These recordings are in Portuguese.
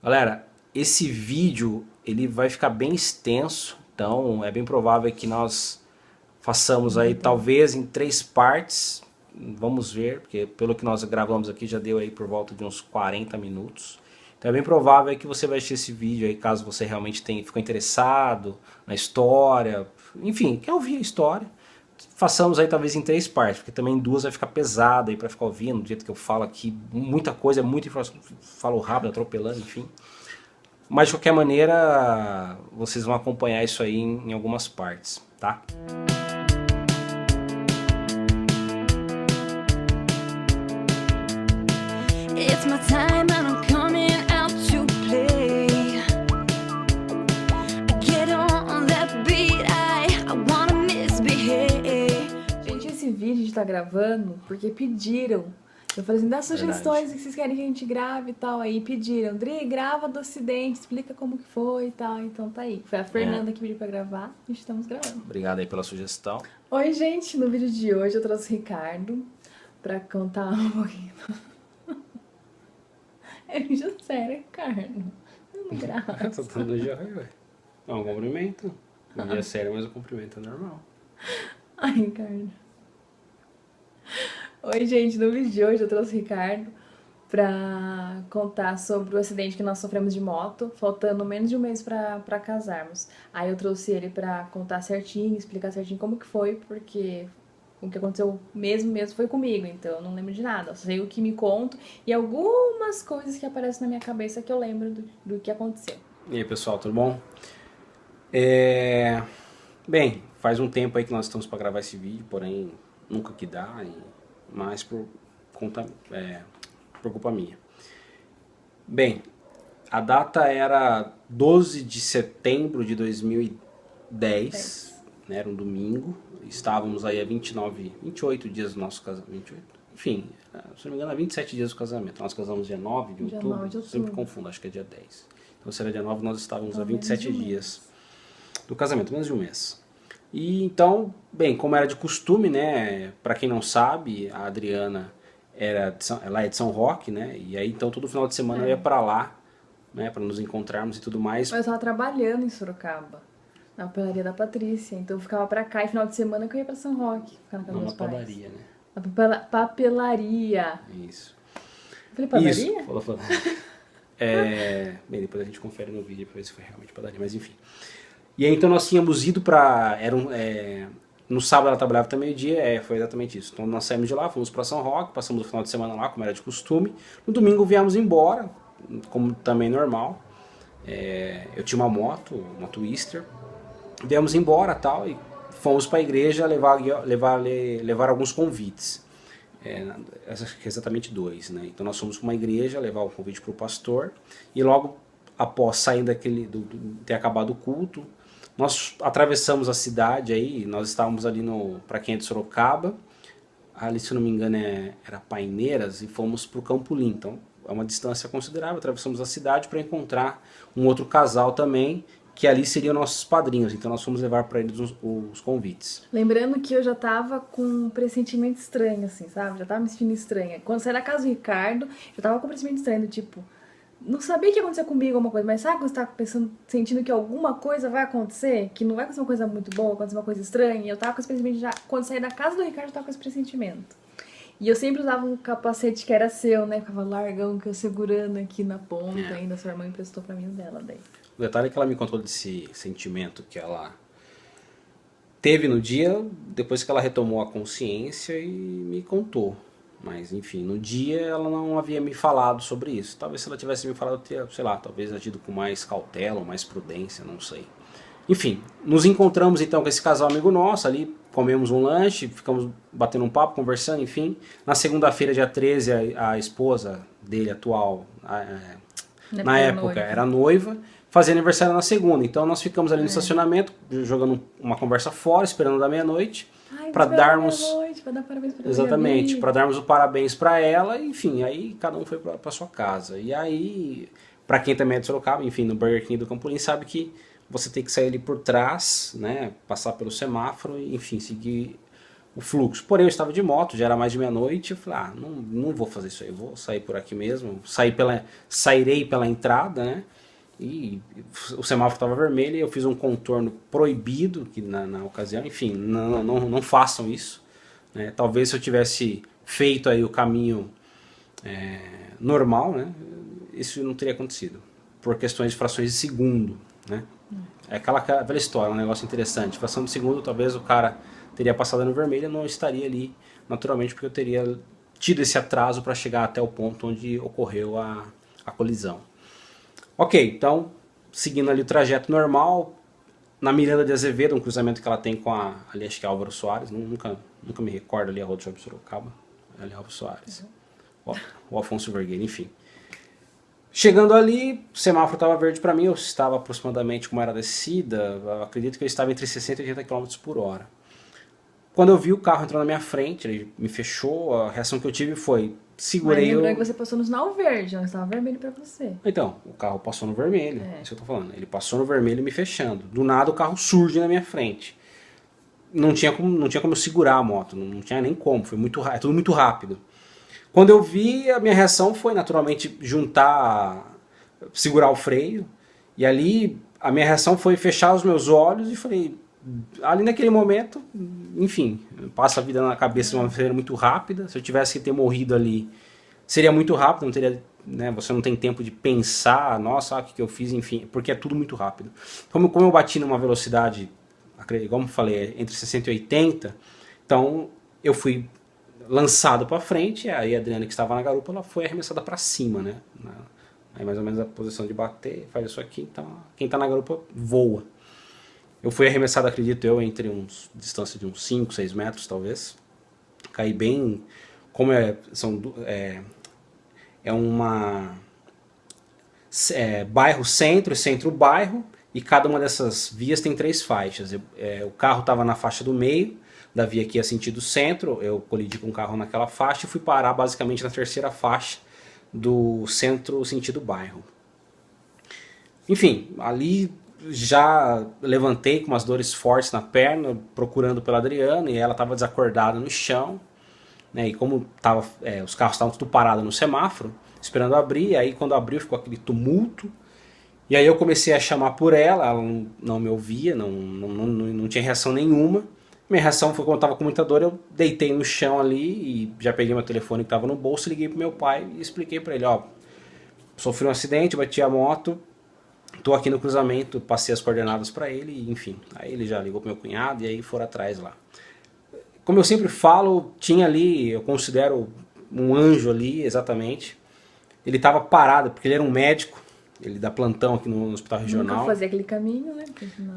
Galera, esse vídeo ele vai ficar bem extenso, então é bem provável que nós façamos aí talvez em 3 partes. Vamos ver, porque pelo que nós gravamos aqui já deu aí por volta de uns 40 minutos. Então é bem provável que você vai assistir esse vídeo aí caso você realmente ficou interessado na história, enfim, quer ouvir a história. Façamos aí talvez em 3 partes, porque também em 2 vai ficar pesado aí para ficar ouvindo, do jeito que eu falo aqui, muita coisa, muita informação, falo rápido, atropelando, enfim. Mas de qualquer maneira, vocês vão acompanhar isso aí em algumas partes, tá? It's my time and I'm coming out to play. Get on that beat, I wanna misbehave. Gente, esse vídeo a gente tá gravando porque pediram. Eu falei assim, dá sugestões que vocês querem que a gente grave e tal. Aí pediram, Dri, grava do acidente, explica como que foi e tal. Então tá aí. Foi a Fernanda que pediu pra gravar e estamos gravando. Obrigado aí pela sugestão. Oi, gente. No vídeo de hoje eu trouxe o Ricardo pra contar um pouquinho. É vídeo sério, Ricardo. Não grava. Tô dando joia, ué. É um cumprimento. Um dia é sério, mas o cumprimento é normal. Ai, Ricardo. Oi, gente. No vídeo de hoje eu trouxe o Ricardo pra contar sobre o acidente que nós sofremos de moto, faltando menos de um mês pra casarmos. Aí eu trouxe ele pra contar certinho, explicar certinho como que foi, porque o que aconteceu mesmo foi comigo, então eu não lembro de nada. Eu só sei o que me conto e algumas coisas que aparecem na minha cabeça que eu lembro do que aconteceu. E aí, pessoal, tudo bom? Bem, faz um tempo aí que nós estamos para gravar esse vídeo, porém nunca que dá, mas por culpa minha. Bem, a data era 12 de setembro de 2010, né, era um domingo, estávamos aí a 28 dias do nosso casamento, 28? Enfim, se não me engano, há 27 dias do casamento. Nós casamos dia 9 de Dia outubro, 9 de outubro. sempre confundo, acho que é dia 10. Então se era dia 9, nós estávamos a Menos 27 de um dias do casamento, menos de um mês. E então, bem, como era de costume, né, para quem não sabe, a Adriana ela é de São Roque, né, e aí então todo final de semana eu ia para lá, né, para nos encontrarmos e tudo mais. Mas eu tava trabalhando em Sorocaba, na papelaria da Patrícia, então eu ficava pra cá e final de semana que eu ia pra São Roque, ficar na casa dos Numa meus pais. padaria, né? Papelaria. Isso. Eu falei padaria? Isso, falou padaria. Bem, depois a gente confere no vídeo pra ver se foi realmente padaria, mas enfim. E aí então nós tínhamos ido pra... no sábado ela trabalhava até meio-dia, foi exatamente isso. Então nós saímos de lá, fomos pra São Roque, passamos o final de semana lá, como era de costume. No domingo viemos embora, como também normal. Eu tinha uma moto, uma Twister. Viemos embora tal, e fomos para a igreja levar alguns convites. Exatamente 2, né? Então nós fomos para uma igreja levar o convite para o pastor, e logo após sair ter acabado o culto, nós atravessamos a cidade aí, nós estávamos ali para quem é de Sorocaba, ali se eu não me engano era Paineiras, e fomos para o Campo Limpo. Então é uma distância considerável, atravessamos a cidade para encontrar um outro casal também, que ali seriam nossos padrinhos, então nós fomos levar para eles os convites. Lembrando que eu já tava com um pressentimento estranho, assim, sabe? Já tava me sentindo estranha. Quando saí da casa do Ricardo, já tava com um pressentimento estranho, do tipo... Não sabia que ia acontecer comigo alguma coisa, mas sabe quando você tá pensando, sentindo que alguma coisa vai acontecer? Que não vai acontecer uma coisa muito boa, vai acontecer uma coisa estranha? E eu tava com esse pressentimento já... Quando saí da casa do Ricardo, eu tava com esse pressentimento. E eu sempre usava um capacete que era seu, né? Ficava largão, que eu segurando aqui na ponta. Ainda sua irmã emprestou pra mim o dela daí. O detalhe é que ela me contou desse sentimento que ela teve no dia, depois que ela retomou a consciência e me contou. Mas enfim, no dia ela não havia me falado sobre isso. Talvez se ela tivesse me falado, eu teria, sei lá, talvez agido com mais cautela ou mais prudência, não sei. Enfim, nos encontramos então com esse casal amigo nosso ali, comemos um lanche, ficamos batendo um papo, conversando, enfim. Na segunda-feira, dia 13, a esposa dele atual, na época, era noiva, fazia aniversário na segunda. Então nós ficamos ali no estacionamento, jogando uma conversa fora, esperando da meia-noite, para darmos... Pra dar parabéns pra Exatamente, para darmos o parabéns para ela, enfim, aí cada um foi para sua casa. E aí, para quem também é de Sorocaba, enfim, no Burger King do Campo Limpo, sabe que você tem que sair ali por trás, né, passar pelo semáforo, enfim, seguir o fluxo. Porém, eu estava de moto, já era mais de meia-noite, eu falei, não vou fazer isso aí, vou sair por aqui mesmo, sairei pela entrada, né? E o semáforo estava vermelho e eu fiz um contorno proibido que na ocasião, enfim, não façam isso, né? Talvez se eu tivesse feito aí o caminho normal, né? Isso não teria acontecido, por questões de frações de segundo, né? É aquela velha história, um negócio interessante, fração de segundo, talvez o cara teria passado no vermelho, eu não estaria ali naturalmente porque eu teria tido esse atraso para chegar até o ponto onde ocorreu a colisão. Ok, então, seguindo ali o trajeto normal, na Miranda de Azevedo, um cruzamento que ela tem com ali acho que é Álvaro Soares, nunca me recordo ali a Rua do Shopping Sorocaba, ali é Álvaro Soares, o Afonso Vergueiro, enfim. Chegando ali, o semáforo estava verde para mim, eu estava aproximadamente como era a descida, eu acredito que eu estava entre 60 e 80 km por hora. Quando eu vi o carro entrando na minha frente, ele me fechou, a reação que eu tive foi, segurei... Mas lembrando que você passou no sinal verde, não estava vermelho pra você. Então, o carro passou no vermelho, é isso que eu tô falando. Ele passou no vermelho me fechando. Do nada o carro surge na minha frente. Não tinha como eu segurar a moto, não tinha nem como, é tudo muito rápido. Quando eu vi, a minha reação foi naturalmente segurar o freio. E ali a minha reação foi fechar os meus olhos e falei... Ali naquele momento, enfim, passa a vida na cabeça de uma maneira muito rápida. Se eu tivesse que ter morrido ali, seria muito rápido, não teria, né, você não tem tempo de pensar, nossa, o que eu fiz, enfim, porque é tudo muito rápido. Como eu bati numa velocidade, como eu falei, entre 60 e 80, então eu fui lançado para frente, aí a Adriana que estava na garupa, ela foi arremessada para cima, né? Aí mais ou menos a posição de bater, faz isso aqui, então quem está na garupa voa. Eu fui arremessado, acredito eu, entre distância de uns 5, 6 metros, talvez. Caí bem... Como bairro centro e centro-bairro, e cada uma dessas vias tem 3 faixas. O carro estava na faixa do meio, da via que ia sentido centro, eu colidi com o carro naquela faixa e fui parar basicamente na terceira faixa do centro sentido bairro. Enfim, ali... Já levantei com umas dores fortes na perna, procurando pela Adriana, e ela estava desacordada no chão, né? E como os carros estavam tudo parados no semáforo, esperando abrir, e aí quando abriu ficou aquele tumulto, e aí eu comecei a chamar por ela não me ouvia, não tinha reação nenhuma. Minha reação foi quando eu estava com muita dor, eu deitei no chão ali, e já peguei meu telefone que estava no bolso, liguei pro meu pai e expliquei para ele, sofri um acidente, bati a moto, tô aqui no cruzamento, passei as coordenadas para ele, enfim. Aí ele já ligou pro meu cunhado e aí foram atrás lá. Como eu sempre falo, tinha ali, eu considero um anjo ali, exatamente. Ele estava parado, porque ele era um médico, ele dá plantão aqui no hospital regional. Nunca fazia aquele caminho, né?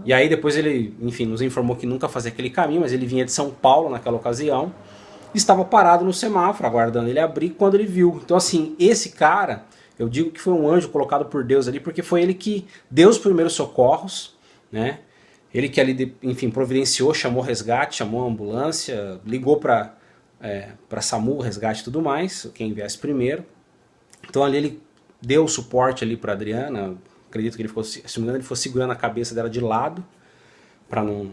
E aí depois ele, enfim, nos informou que nunca fazia aquele caminho, mas ele vinha de São Paulo naquela ocasião. Estava parado no semáforo, aguardando ele abrir quando ele viu. Então assim, esse cara... Eu digo que foi um anjo colocado por Deus ali, porque foi ele que deu os primeiros socorros, né? Ele que ali, enfim, providenciou, chamou resgate, chamou a ambulância, ligou para SAMU, resgate e tudo mais, quem viesse primeiro. Então ali ele deu o suporte ali para Adriana, acredito que ele ficou, se não me engano, ele ficou segurando a cabeça dela de lado, para não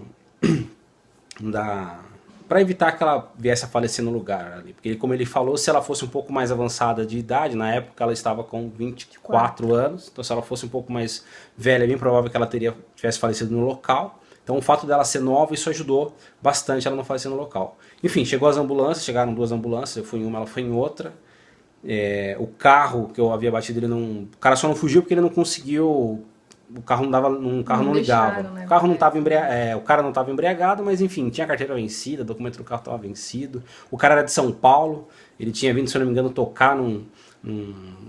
dar... para evitar que ela viesse a falecer no lugar ali. Porque como ele falou, se ela fosse um pouco mais avançada de idade, na época ela estava com 24 anos, então se ela fosse um pouco mais velha, é bem provável que ela tivesse falecido no local. Então o fato dela ser nova, isso ajudou bastante ela não falecer no local. Enfim, chegaram 2 ambulâncias, eu fui em uma, ela foi em outra. O carro que eu havia batido, o cara só não fugiu porque ele não conseguiu... O carro não ligava. Né? O cara não estava embriagado, mas enfim, tinha a carteira vencida, o documento do carro estava vencido. O cara era de São Paulo, ele tinha vindo, se eu não me engano, tocar num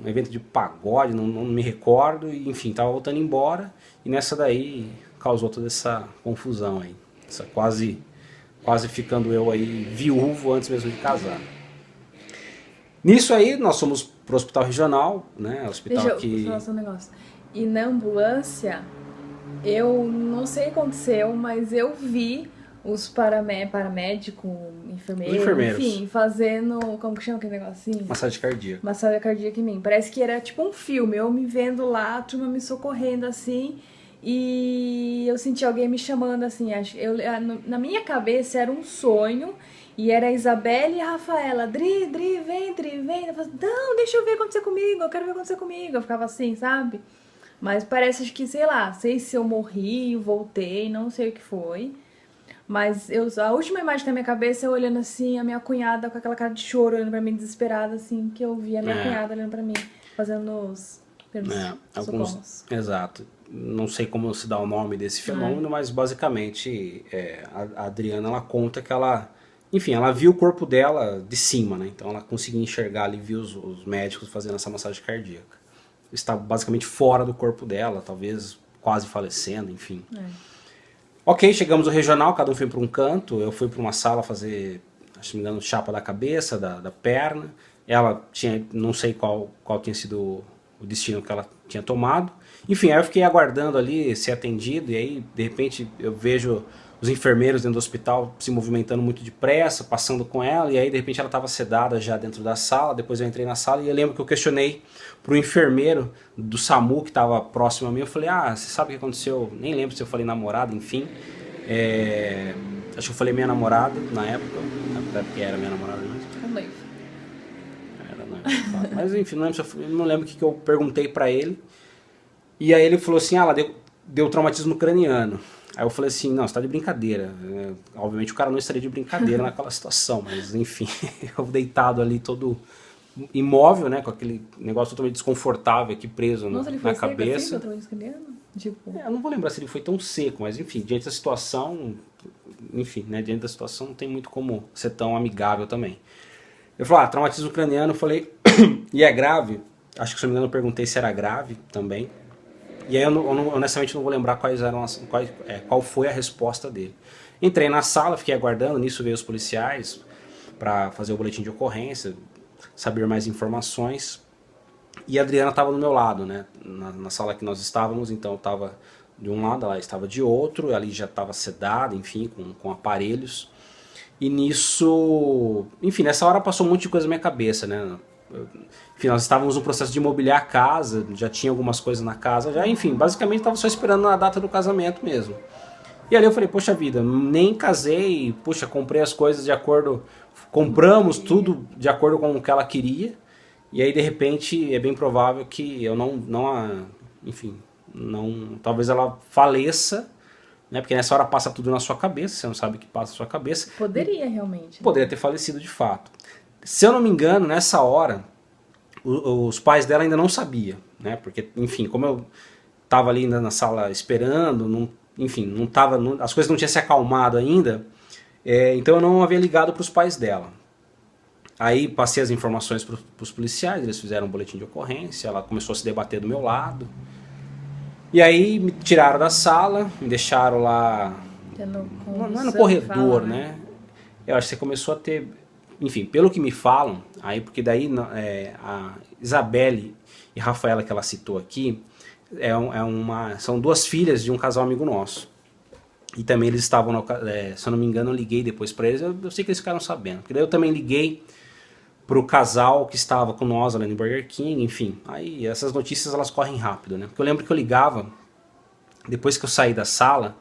evento de pagode, não me recordo, e enfim, estava voltando embora, e nessa daí causou toda essa confusão aí. Quase ficando eu aí viúvo antes mesmo de casar. Nisso aí, nós fomos pro hospital regional, né? Hospital que... Deixa eu falar um negócio. E na ambulância, eu não sei o que aconteceu, mas eu vi os paramédicos, enfermeiros, enfim, fazendo, como que chama aquele negocinho? Massagem cardíaca. Massagem cardíaca em mim. Parece que era tipo um filme, eu me vendo lá, a turma me socorrendo assim, e eu senti alguém me chamando assim, na minha cabeça era um sonho, E era a Isabelle e a Rafaela. Dri, vem, Dri, vem. Eu falei, não, deixa eu ver acontecer comigo, eu quero ver acontecer comigo. Eu ficava assim, sabe? Mas parece que, sei lá, sei se eu morri, voltei, não sei o que foi. Mas a última imagem na minha cabeça é eu olhando assim, a minha cunhada com aquela cara de choro, olhando pra mim, desesperada, assim, que eu vi a minha cunhada olhando pra mim, fazendo os socorros. Exato. Não sei como se dá o nome desse fenômeno, mas basicamente a Adriana, ela conta que ela, enfim, ela viu o corpo dela de cima, né? Então ela conseguia enxergar ali, viu os médicos fazendo essa massagem cardíaca. Estava basicamente fora do corpo dela, talvez quase falecendo, enfim. Ok, chegamos no regional, cada um foi para um canto, eu fui para uma sala fazer, acho que me engano, chapa da cabeça, da perna. Ela tinha, não sei qual tinha sido o destino que ela tinha tomado. Enfim, aí eu fiquei aguardando ali ser atendido, e aí, de repente, eu vejo os enfermeiros dentro do hospital se movimentando muito depressa, passando com ela, e aí, de repente, ela estava sedada já dentro da sala. Depois eu entrei na sala e eu lembro que eu questionei pro enfermeiro do SAMU que estava próximo a mim. Eu falei, você sabe o que aconteceu? Nem lembro se eu falei namorada, enfim. Acho que eu falei minha namorada na época, porque era minha namorada mesmo. Era noiva. Mas enfim, não lembro o que eu perguntei pra ele. E aí ele falou assim, ela deu traumatismo craniano. Aí eu falei assim, não, você tá de brincadeira. Obviamente o cara não estaria de brincadeira naquela situação, mas enfim, eu deitado ali todo imóvel, né, com aquele negócio totalmente desconfortável aqui preso na cabeça. Tipo... eu não vou lembrar se ele foi tão seco, mas enfim, diante da situação, diante da situação não tem muito como ser tão amigável também. Eu falei, traumatismo craniano, eu falei, e é grave? Acho que se não me engano eu perguntei se era grave também. E aí eu honestamente não vou lembrar qual foi a resposta dele. Entrei na sala, fiquei aguardando, nisso veio os policiais para fazer o boletim de ocorrência, saber mais informações. E a Adriana estava do meu lado, né? Na sala que nós estávamos, então eu estava de um lado, ela estava de outro, ali já estava sedada, enfim, com aparelhos. E nisso, enfim, nessa hora passou um monte de coisa na minha cabeça, né? Enfim, nós estávamos no processo de imobiliar a casa, já tinha algumas coisas na casa, já, enfim, basicamente estava só esperando a data do casamento mesmo. E ali eu falei, poxa vida, nem casei, puxa, comprei as coisas de acordo, compramos tudo de acordo com o que ela queria, e aí de repente é bem provável que eu talvez ela faleça, né, porque nessa hora passa tudo na sua cabeça, você não sabe o que passa na sua cabeça. Poderia realmente. Poderia ter falecido de fato. Se eu não me engano, nessa hora, os pais dela ainda não sabiam, né? Porque, enfim, como eu estava ali na sala esperando, as coisas não tinham se acalmado ainda, então eu não havia ligado para os pais dela. Aí passei as informações para os policiais, eles fizeram um boletim de ocorrência, ela começou a se debater do meu lado. E aí me tiraram da sala, me deixaram lá, não é no corredor, né? Eu acho que você começou a ter... Enfim, pelo que me falam, aí porque daí a Isabelle e Rafaela que ela citou aqui, são duas filhas de um casal amigo nosso. E também eles estavam, se eu não me engano, eu liguei depois para eles, eu sei que eles ficaram sabendo. Porque daí eu também liguei pro casal que estava com nós ali no Burger King, enfim. Aí essas notícias elas correm rápido, né? Porque eu lembro que eu ligava, depois que eu saí da sala,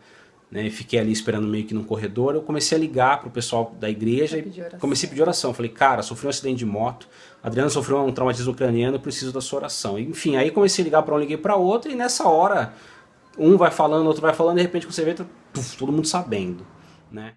né, fiquei ali esperando meio que num corredor, eu comecei a ligar pro pessoal da igreja e comecei a pedir oração. Falei, cara, sofri um acidente de moto, a Adriana sofreu um traumatismo craniano, eu preciso da sua oração. E, enfim, aí comecei a ligar para um, liguei para outro, e nessa hora, um vai falando, outro vai falando, e de repente você vê, todo mundo sabendo, né?